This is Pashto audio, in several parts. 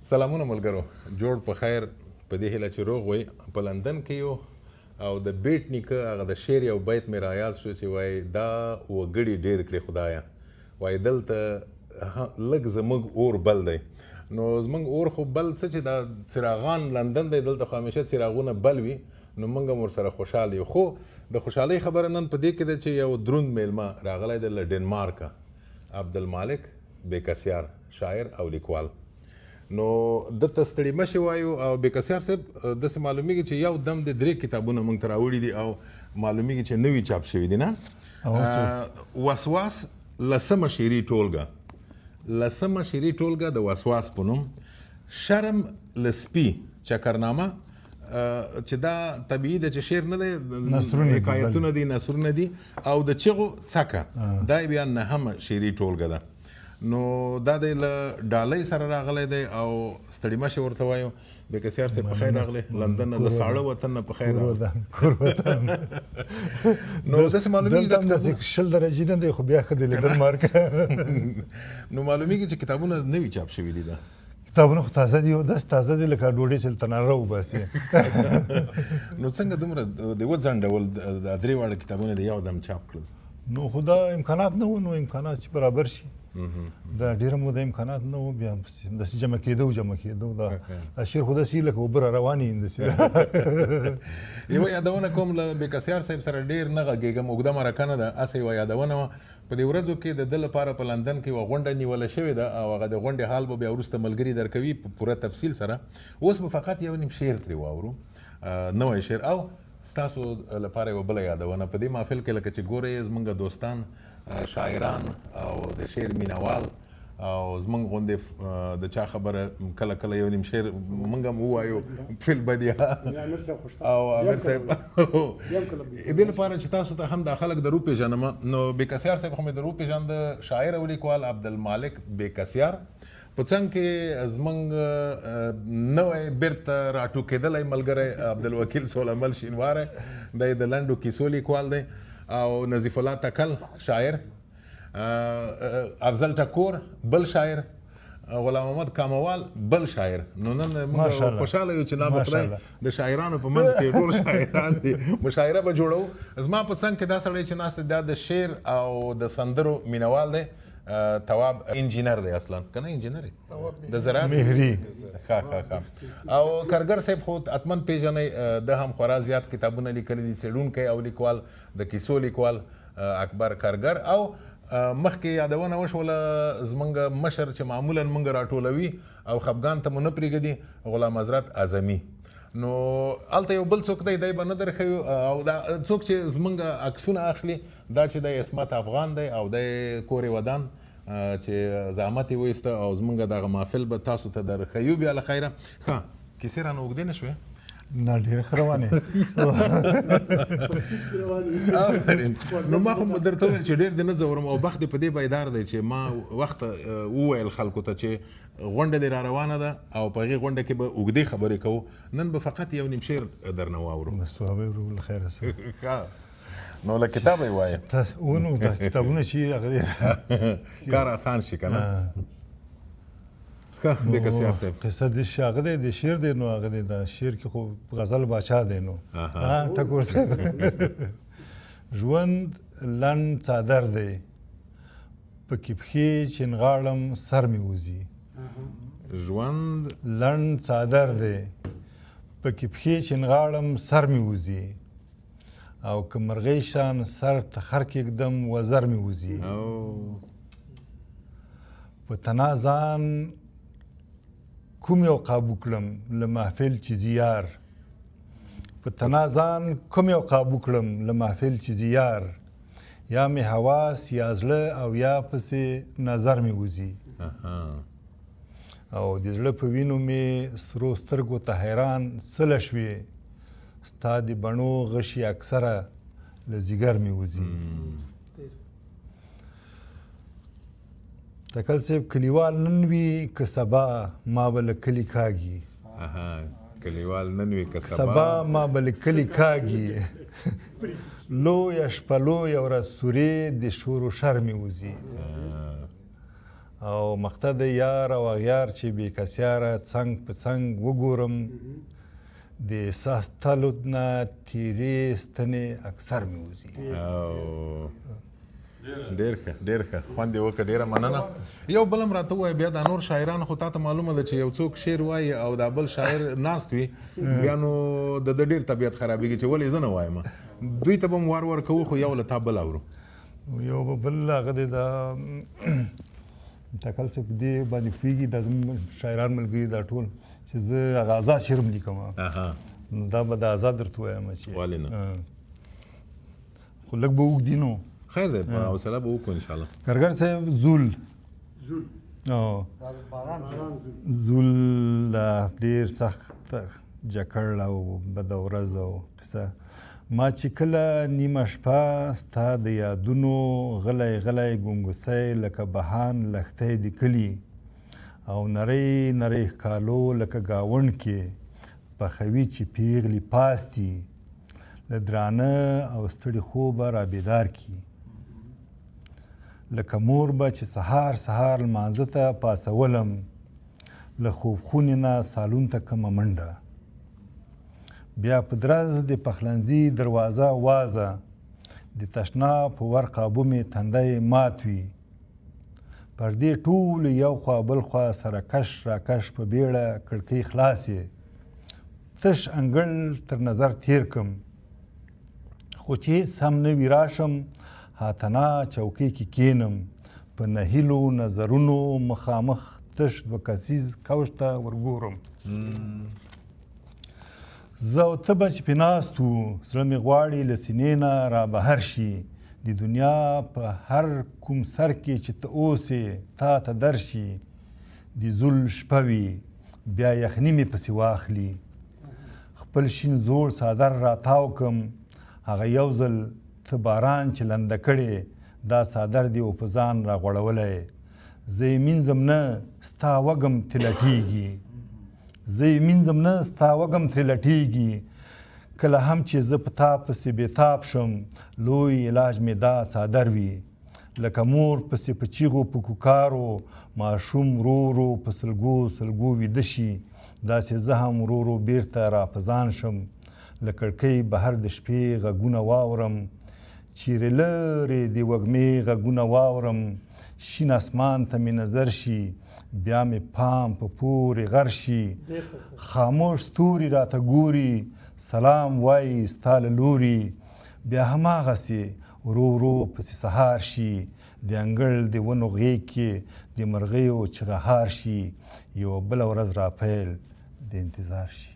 سلامونه ملګرو، جوړ په خیر. په دې هیله چې روغ وئ. په لندن کې یو او د بیټ نیکه هغه د شعر یو بیت مې رایاد شو چې وایي دا وګړي ډېر کړې خدایه، وایي دلته لږ زموږ اور بل دی. نو زموږ اور خو بل څه چې دا څراغان لندن دی، دلته خو همیشه څراغونه بل وي، نو موږ هم ورسره خوشحال یو. خو د خوشحالۍ خبره نن په دې کې ده چې یو دروند میلمه راغلی دی له ډنمارکه، عبدالمالک بیکسیار، شاعر او لیکوال. نو دته ستړي مشي وایو او بیکسیار صاحب داسې معلومیږي چې یو دم د 3 کتابونه موږ ته راوړي دي او معلومیږي چې نوي چاپ شوي دي نه. وسواس لسمه شعري ټولګه، لسمه شعري ټولګه د وسواس په نوم، شرم لسپي چکرنامه چې دا طبیعي ده چې شعر نه دی، حکایتونه دي، نثرونه دي، او د چغو څکه دا بیا نهمه شعري ټولګه ده. نو دا دی له ډالۍ سره راغلی دی او ستړي مشي ورته وایو. بیکسیار صاحب په خیر راغلی، لندن نه له ساړه وطن نه په خیر راغلی. نو داسې معلومیږي 20 درجې نه دی خو بیا ښه دی له ډنمارک. نو معلومیږي چې کتابونه نوي چاپ شوي دي. ده کتابونه خو تازه دي، داسې تازه دي لکه ډوډۍ چې له تناره وباسي. نو څنګه دومره د وځنډول دا 3 واړه کتابونه د یو دم چاپ کړل؟ نو خو دا امکانات نه وو، نو امکانات چې برابر شي دا ډېره موده امکانات نه وو، بیا داسې جمع کېدو دا شعر خو داسې لکه اوبه را روانې یم داسې. یوه یادونه کوم له بیکسیار صاحب سره ډېر نه غږېږم، اوږده مرکه نه ده، هسې یوه یادونه وه. په دې ورځو کې د ده لپاره په لندن کې یوه غونډه نیوله شوې ده او هغه د غونډې حال به بیا وروسته ملګري درکوي په پوره تفصیل سره. اوس به فقط یو نیم شعر ترې واورو، نوی شعر. او ستاسو لپاره یوه بله یادونه په دې محفل کې لکه چې ګورئ زموږ دوستان شاعران او د شعر مینوال او زموږ غوندې د چا خبره کله کله یو نیم شعر موږ هم ووایو فی البدیهه او امیر صاحب دې لپاره چې تاسو ته هم دا خلک در وپېژنم. نو بیکسیار صاحب خو مې در وپېژانده، شاعر او لیکوال عبدالمالک بیکسیار. په څنګ کې زموږ نوی بیرته راټوکېدلی ملګری عبدالوکیل سولمل شینواری، دی د لنډو کیسو لیکوال دی، او نظیف الله تکل شاعر، افضل ټکور بل شاعر، غلام محمد کاموال بل شاعر. نو نن موږ خوشحاله یو چې نام خدای د شاعرانو په منځ کې ټول شاعران دي. مشاعره به جوړو. زما په څنګ کې دا سړی چې ناست دی دا د شعر او د سندرو مینوال دی، تواب انجینر دی اصلا، کنه انجینر د زراعت مهري. او کارګر صاحب خو حتما پیژنئ، ده هم خورا زیات کتابونه لیکلي دي، څېړونکی او لیکوال، د کیسو لیکوال اکبر کارګر. او مخکې یادونه وشوله زموږ مشر چې معمولا موږ راټولوي او خفګان ته مو نه پرېږدي، غلام حضرت اعظمي. نو هلته یو بل څوک دی، دی به نه درښوي، او دا څوک چې زموږ عکسونه اخلي دا چې دی عصمت افغان دی او دی کور ودان چې زحمت یې وایسته او زموږ دغه محفل به تاسو ته درښیو. بیا له خیره ښه کیسې رانه اوږدې نه شوې؟ نه ډېرې ښه روانې. نو ما خو درته وویل چې ډېر دې نه ځورم او بخت دې په دې بیدار دی چې ما وخت وویل خلکو ته چې غونډه دې را روانه ده او په هغې غونډه کې به اوږدې خبرې کوو. نن به فقط یو نیم شعر درنه واورو. له خیره سره نو له کتابه یې وایه. ونو دا کتابونه چې هغه کار آسان شي که نه. بیکسیار صاحب قصه د هغه دی، د شعر دی، نو هغه دی د شعر کې خو غزل باچا دی. نو ټکور صاحب ژوند لنډ څادر دی، پکې پښې چنغاړم سر مې وځي. ژوند لنډ څادر دی، پکې پښې چنغاړم سر مې وځي، او که مرغۍ شان سر ته خر کېږدم وزر مې وځي. په تنازان کوم یو قابو کړم له محفل چې زیار، په تنازان کوم یو قابو کړم له محفل چې زیار، یا مې حواس یا زړه او یا پسې نظر مې وځي، او د زړه په وینو مې سرو سترګو ته حیران سله شوې، ستا د بڼو غشي اکثره له ځیګر مې وځي. تکل صاحب کلیوال نن وي که سبا ما به له کلي کاږي. کلیوال نن وي که سبا ما به له کلي کاږي، لویه شپه لویه ورځ سورې د شور و شر مې وځي، او مقته د یار او اغیار چې بې کسیاره څنګ په څنګ وګورم د احساس تلود نه تیرې ستنې اکثر مې وځي ډېر ښه ډېر ښه خوند یې وکړه ډېره مننه یو بل هم راته ووایه بیا دا نور شاعران خو تا ته معلومه ده چې یو څوک شعر وایي او دا بل شاعر ناست وي بیا نو د ده ډېر طبیعت خرابېږي چې ولې زه نه وایم دوی ته به هم وار ورکوو خو یو له تا بل اورو یو به بل هغه دی دا ټکل صاحب په دې باندې پوهېږي دا زموږ شاعران ملګري دا ټول چې زه هغه آزاد شعر هم لیکم نو دا به د آزاد درته وایم چې ولې نه خو لږ به اوږدي نو خیر دی په حوصله به وکړو انشاءالله کارګر صاحب زول زول دا ډېر سخت جکړ او بده ورځ او قصه ما چې کله نیمه شپه ستا د یادونو غلی غلی ګونګوسی لکه بهان لښتی د کلي او نری نری ښکالو لکه ګاونډ کې پخوي چې پیغلې پاستي له درانه او ستړي خوبه رابیدار کي لکه مور به چې سهار سهار لمانځه ته پاسولم له خوب خونې نه سالون ته کمه منډه بیا په درز د پخلنځي دروازه وازه د تشناب په ور قابو مې تندی مات وي پر دې ټولو یو خوا بل خوا سره کش راکش په بیړه کړکۍ خلاصې تش انګړ تر نظر تیر کم خو چې هېڅ هم نه وي راشم هاتنا چوکۍ کې کینم په نهیلو نظرونو مخامخ تش دوه کسیز کوچ ته ورګورم زه او ته به چې پې ناست وو زړه مې غواړي له سینې نه رابهر شي د دنیا په هر کوم سر کې چې ته اوسې تا ته درشي د زول شپه وي بیا یخني مې پسې واخلي خپل شین زوړ څادر راتاو کم هغه یو ځل ته باران چې لنده کړې دا څادر دې په ځان راغوړولی زه یې مینځم نه ستا وږم ترې لټېږي زه یې مینځم نه ستا وږم ترې لټېږي کله هم چې زه په تا پسې بېتاب شم لوی علاج مې دا څادر وي لکه مور پسې په چیغو په کوکارو ماشوم ورو ورو په سلګو سلګو ویده شي داسې زه هم ورو ورو بېرته راپځان شم له کړکۍ بهر د شپې غږونه واورم چیرې لرې د وږمې غږونه واورم شین اسمان ته مې نظر شي بیا مې پام په پورې غر شي خاموش ستوري راته ګوري سلام وایي ستا له لوري بیا هماغسې ورو ورو پسې سهار شي د انګړ د ونو غېږ کې د مرغیو چغهار شي یوه بله ورځ راپیل د انتظار شي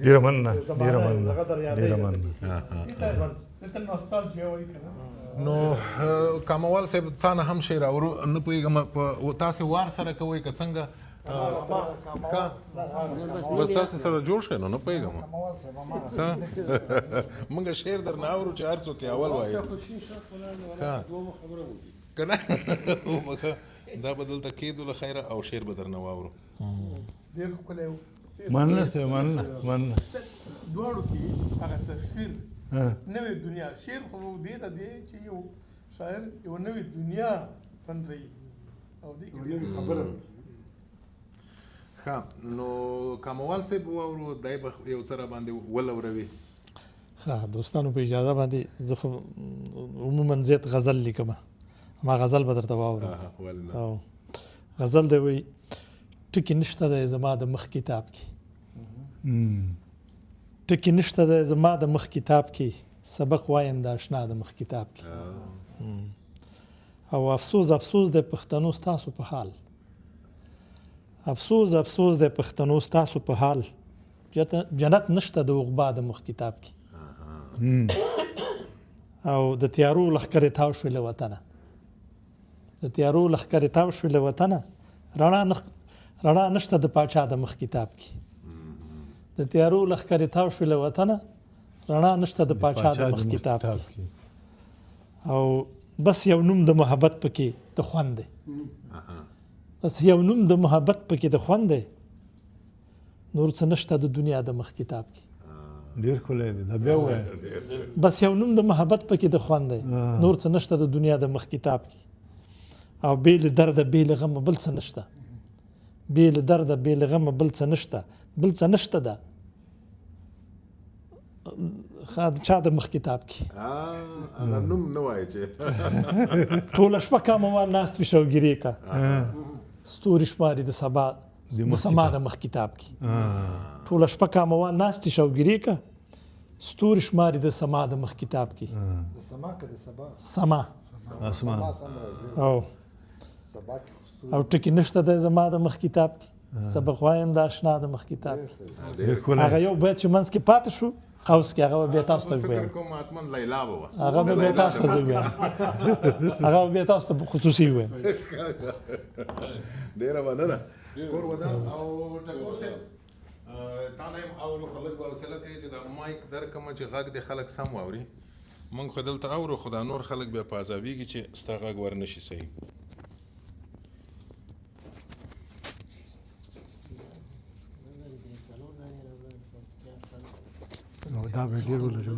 ډېره مننه ډېره مننه ډېره مننه نو کاموال صاحب تا نه هم شعر اورو نه پوهېږم تاسې وار سره کوئ که څنګه بس تاسې سره جوړ شئ نو نه پوهېږم موږ شعر در نه اورو چې هر څوک یې اول وایي که نه دا به دلته کېدو له خیره او شعر به در نه واورو ډېر ښکلی و مننه صاحب مننه مننه دواړو کې هغه تصویر نوې دنیا شعر خو دې ته دی چې یو شاعر یو نوې دنیا پنځوي او دې کې خبره ښه نو کاموال صاحب واورو دی به یو څه را باندې ولوروي ښه دوستانو په اجازه باندې زه خو عموما زیات غزل لیکم ما غزل به درته واورم او غزل دی وایي ټکي نشته دی زما د مخ کتاب کې ټکي نشته دی زما د مخ کتاب کې سبق وایم د اشنا د مخ کتاب کې او افسوس افسوس د پښتنو ستاسو په حال افسوس افسوس د پښتنو ستاسو په حال جنت نشته د عقبا د مخ کتاب کې او د تیارو لښکرې تاو شوې له وطنه د تیارو لښکرې تاو شوې له وطنه رڼا نشته د پاچا د مخ کتاب کې د تیارو لښکرې تاو شوې له وطنه رڼا نشته د پاچا د مخ کتاب کې او بس یو نوم د محبت پکې د خوند دی بس یو نوم د محبت پکې د خوند دی نور څه نشته د دنیا د مخ کتاب کې ډېر ښکلی دی دا بیا ووایه بس یو نوم د محبت پکې د خوند دی نور څه نشته د دنیا د مخ کتاب کې او بې له درده بې له غمه بل څه نشته بې له درده بې له غمه بل څه نشته ده چا د مخ کتاب کې هغه نوم نه وایي چې ټوله شپه کاموال ناست وي شوګیرې کا ستوري شماري د سما د مخ کتاب کې ټوله شپه کاموال ناست وي شوګیرې کا ستوري شماري د سما د مخ کتاب کې سما او ټکی نشته د زما د مخ کتاب کې سبق وایم د اشنا د مخ کتاب کې هغه یو بیت چې منځ کې پاتې شو قوس کې هغه به تاسو ته ووایم کوم اتمن لیلا به هغه به تاسو ته ووایم هغه به تاسو ته خصوصي ووایم ډیره مننه کور ودان او ټکور صاحب تا نه اورو خلک به حوصله کوي چې دا مایک درکمه چې غږ د خلک سم واوري موږ خو دلته اورو خو دا نور خلک بیا په عذابېږي چې ستا غږ ورنشي صحیح دا به ډېر ولرو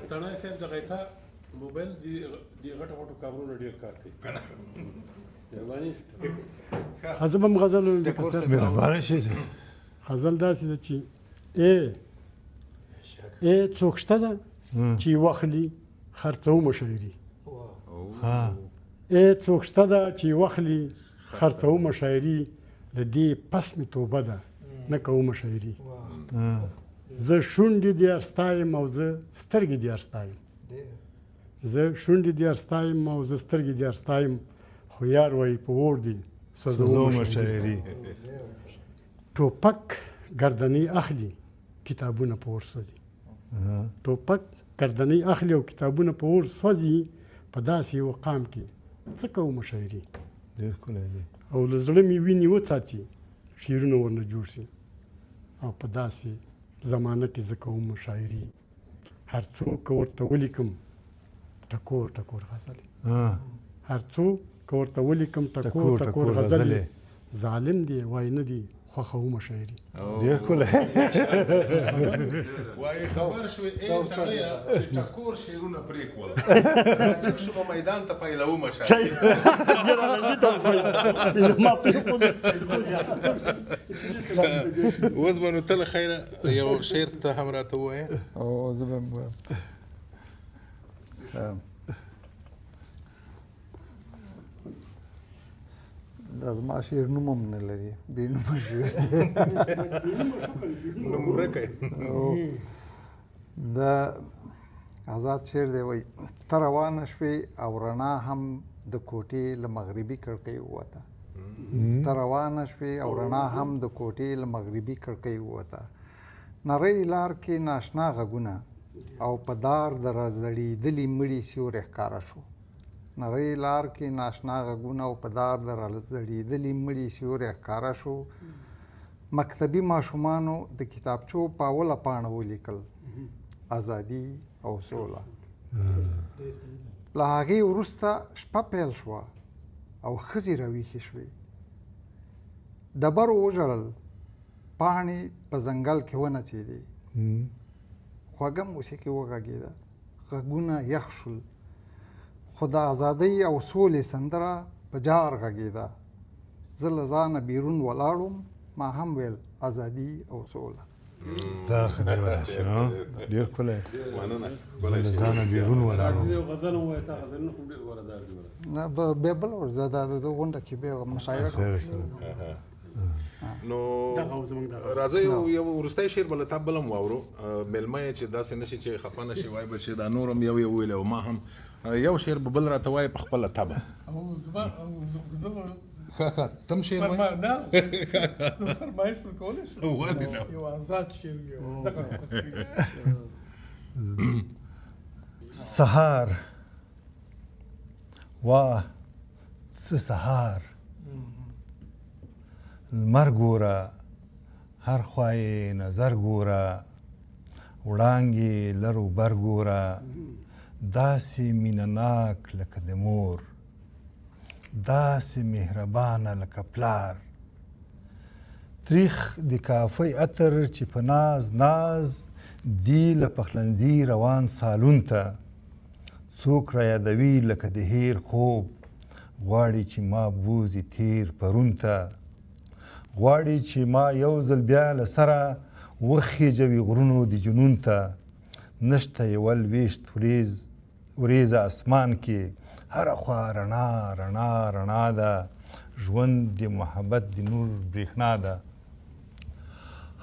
تڼای صاحب دغه ته موبایل دی غټو غټو کارونو ډېر کار کوي مهرباني حزب هم غزل مهربانه شي غزل داسې ده چې ای څوک شته ده چې واخلي خرڅومه شاعري ای څوک شته ده چې واخلي خرڅومه شاعري له دې پس مې توبه ده نه کومه شاعري زه شونډې دې ارستایم او زه سترګې دې ارستایم زه شونډې دې ارستایم او زه سترګې دې ارستایم خو یار وایي په اور دې سوځومه شاعري ټوپک ګردنۍ اخلي کتابونه په اور سوځي ټوپک ګردنۍ اخلي او کتابونه په اور سوځي په داسې یو قام کې څه کومه شاعري ډېر ښکلی دی او له زړه مې وینې وڅاڅي شعرونه ورنه جوړ شي او په داسې زمانه کې زه کوم شاعري هر څوک ورته ولیکم ټکور ټکور غزلې هر څوک ورته ولیکم ټکور ټکور غزلې ظالم دی وای نه دی خوښومه شاعري ډېر ښکلی وایي خبر شوې سړیه چې ټکور شعرونه پرېښول ټیک شو په میدان ته پیلومه شاعري اوس به نو تله خیره یو شعر ته هم راته ووایه او زه به هم وایم دا زما شعر نوم هم نه لري بې نومه شعر نوم ورکی دا آزاد شعر دی وایي ته روانه شوې او رڼا هم د کوټې له مغربي کړکۍ ووته ته روانه شوې او رڼا هم د کوټې له مغربي کړکۍ ووته نرۍ لار کې ناشنا غږونه او په دار د راځړېدلي مړي سیوری ښکاره شو نرۍ لار کې ناشنا غږونه او په دار د راځړېدلي مړي سیوری ښکاره شو مکتبي ماشومانو د کتابچو په اوله پاڼه ولیکل ازادي او سوله له هغې وروسته شپه پیل شوه او ښځې راویښې شوې ډبرو وژړل پاڼې په ځنګل کې ونڅېدې خوږه موسیقي وغږېده غږونه یخ شول خو د ازادۍ او سولې سندره په جار غږېده زه له ځانه بیرون ولاړم ما هم ویل ازادي او سوله دا خدای وراشي ډېر ښکلی مننه زه له ځانه بیرون ولاړم یو غزل ووایه تا غزلونه خو ډېر غوړهدار دي نه بیا بله ورځ د غونډه کې بیا مشاعره کوم نو راځئ یو وروستی شعر به له تا بل هم واورو مېلمه یې چې داسې نه شي چې خفه نه شي وایي به چې دا نور هم یو یو ویلی او ما هم یو شعر به بل راته وایي په خپله طبع تم شعر وایي نه فرمایش ورکولی شو ولې نه یو آزاد شعر یو دغه سهار واه څه سهار لمر ګوره هر خوا یې نظر ګوره وړانګې لر و بر ګوره داسې مینه ناک لکه د مور داسې مهربانه لکه پلار تریخ د کافی عطر چې په ناز ناز دی له پخلنځي روان سالون ته څوک را یادوي لکه د هیر خوب غواړي چې ما بوزي تیر پرون ته غواړي چې ما یو ځل بیا له سره وخیجوي غرونو د جنون ته نشته یوه لویشت وریځه اسمان کې هره خوا رڼا رڼا رڼا ده ژوند د محبت د نور برېښنا ده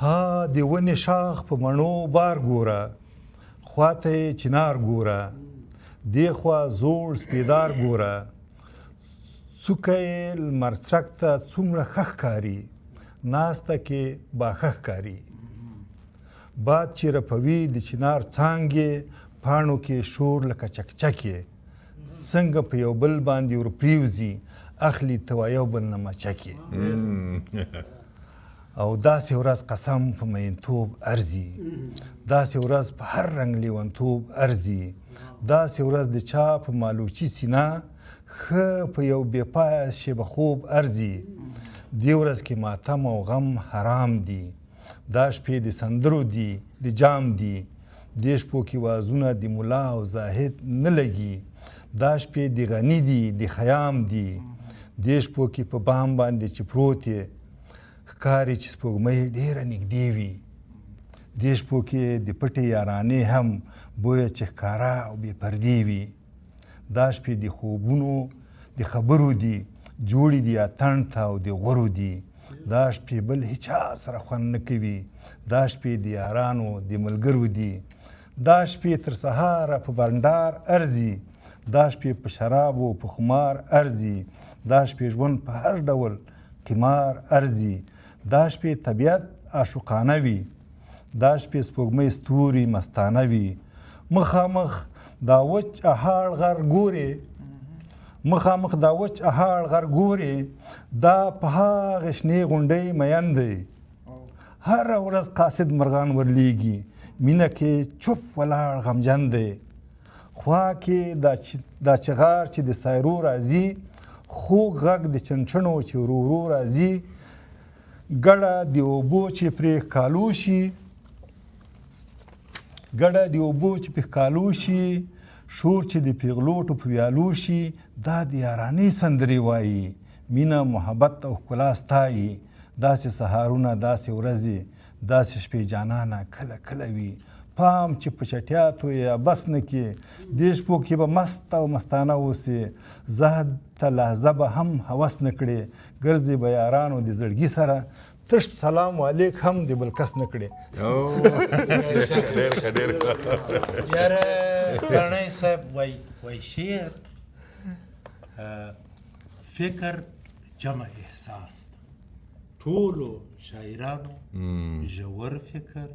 ها د ونې شاخ په مڼو بار ګوره خواته یې چنار ګوره دې خوا زوړ سپېدار ګوره څوکه یې لمر څرک ته څومره ښه ښکاري ناسته کې باښه ښکاري باد چې رپوي د چنار څانګې پاڼو کې شور لکه چکچکې څنګه په یو بل باندې ورپریوځي اخلي ته یو بل نه مچکې او داسې ورځ قسم په مینتوب ارزي داسې ورځ په هر رنګ لیونتوب ارزي داسې ورځ د چا په مالوچي سینه ښه په یو بېپایه شیبه خوب ارزي دې ورځ کې ماتم او غم حرام دي دا شپې د سندرو دي د جام دي دې شپو کې وازونه د ملا او زاهد نه لګي دا شپې د غني دي د خیام دي دې شپو کې په بام باندې چې پروت یې ښکاري چې سپوږمۍ ډېره نږدې وي دې شپو کې د پټې یارانې هم بویه چې ښکاره او بې پردې وي دا شپې د خوبونو د خبرو دي جوړې دي اتڼ ته او د غورو دي دا شپې بل هیچا سره خوند نه کوي دا شپې د یارانو د ملګرو دي دا شپې تر سهاره په بنډار ارزي دا شپې په شرابو په خمار ارزي دا شپې ژوند په هر ډول قمار ارزي دا شپې طبیعت عاشقانه وي دا شپې سپوږمۍ ستوري مستانه وي مخامخ دا وچ اهاړ غر ګورې مخامخ دا وچ اهاړ غر ګورې دا په هغې شنې غونډۍ مین دی هره ورځ قاصد مرغان ورلیږي مینه کې چوپ ولاړ غمجن دی خوا کې دا چغار چې د سایرو راځي خوږ غږ د چنچڼو چې ورو ورو راځي ګډه د اوبو چې پرې ښکالو شي ګډه د اوبو چې پرې ښکالو شي شور چې د پیغلوټو په ویالو شي دا د یارانې سندرې وایي مینه محبت او ښکلا ستایي داسې سهارونه داسې ورځې داسې شپې جانانه کله کله وي پام چې په چټیاتو یا بس نه کې دې شپو کې به مست او مستانه اوسې زهد ته لحظه به هم هوس نه کړې ګرځې به یارانو د زړګي سره تش سلام علیک هم د بل کس نه کړې یاره کرنی صاحب وای شعر فکر جمع احساس ټولو شاعرانو ژور فکر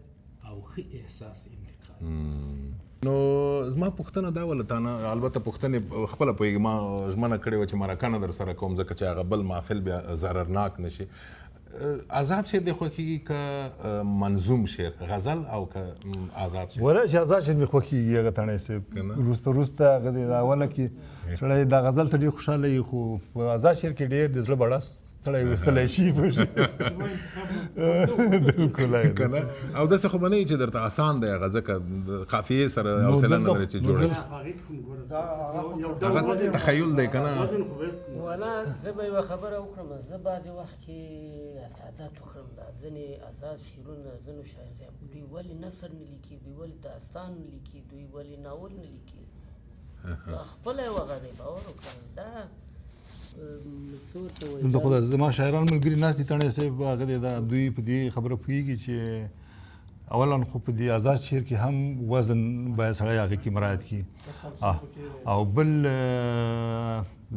او ښه احساس انتقال نو زما پوښتنه دا وله تانه البته پوښتنې خپله پوهېږي ما ژمنه کړې وه چې مرکه نه در سره کوم ځکه چې هغه بل محفل بیا ضررناک نه شي آزاد شعر دی خوښېږي که منظوم شعر غزل او که آزاد شعر ولا چې آزاد شعر مې خوښېږي هغه تڼی صاحب وروسته وروسته هغه د اوله کې سړی دا غزل ته ډېر خوشحاله وي خو په آزاد شعر کې ډېر د زړه بړه سړی ویستلی شي بالکل او داسې خو به نه وي چې درته اسان دی هغه ځکه قافیې سره حوصله نه لري چې جوړه هغه تخیل دی که نه والا زه به یوه خبره وکړم زه بعضې وخت کې اسادات وکړم دا ځینې آزاد شعرونه ځینو شاعران دوی ولې نثر نه لیکي دوی ولې داستان نه لیکي دوی ولې ناول نه لیکي دا خپله یوه هغه دی باور وکړه دا دلته خو زما شاعران ملګري ناست دي تڼی صاحب هغه دی دا دوی په دې خبره پوهېږي چې اولا خو په دې آزاد شعر کې هم وزن باید سړی هغې کې مراعت کړي او بل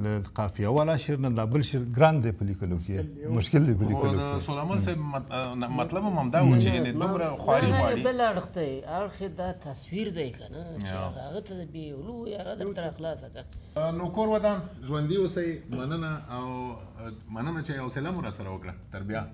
له قافیه والا شعر نه دا بل شعر ګران دی په لیکلو کې مشکل دی په لیکلو کې سلیمان صاحب مطلب هم همدا و چې دومره خواري غواړي بل اړخ دی اړخ دا تصویر دی که نه چې هغه ته د بېولو هغه درته راخلاصه کړه نو کور ودان ژوندي اوسئ مننه او مننه چې حوصله مو راسره وکړه تر بیا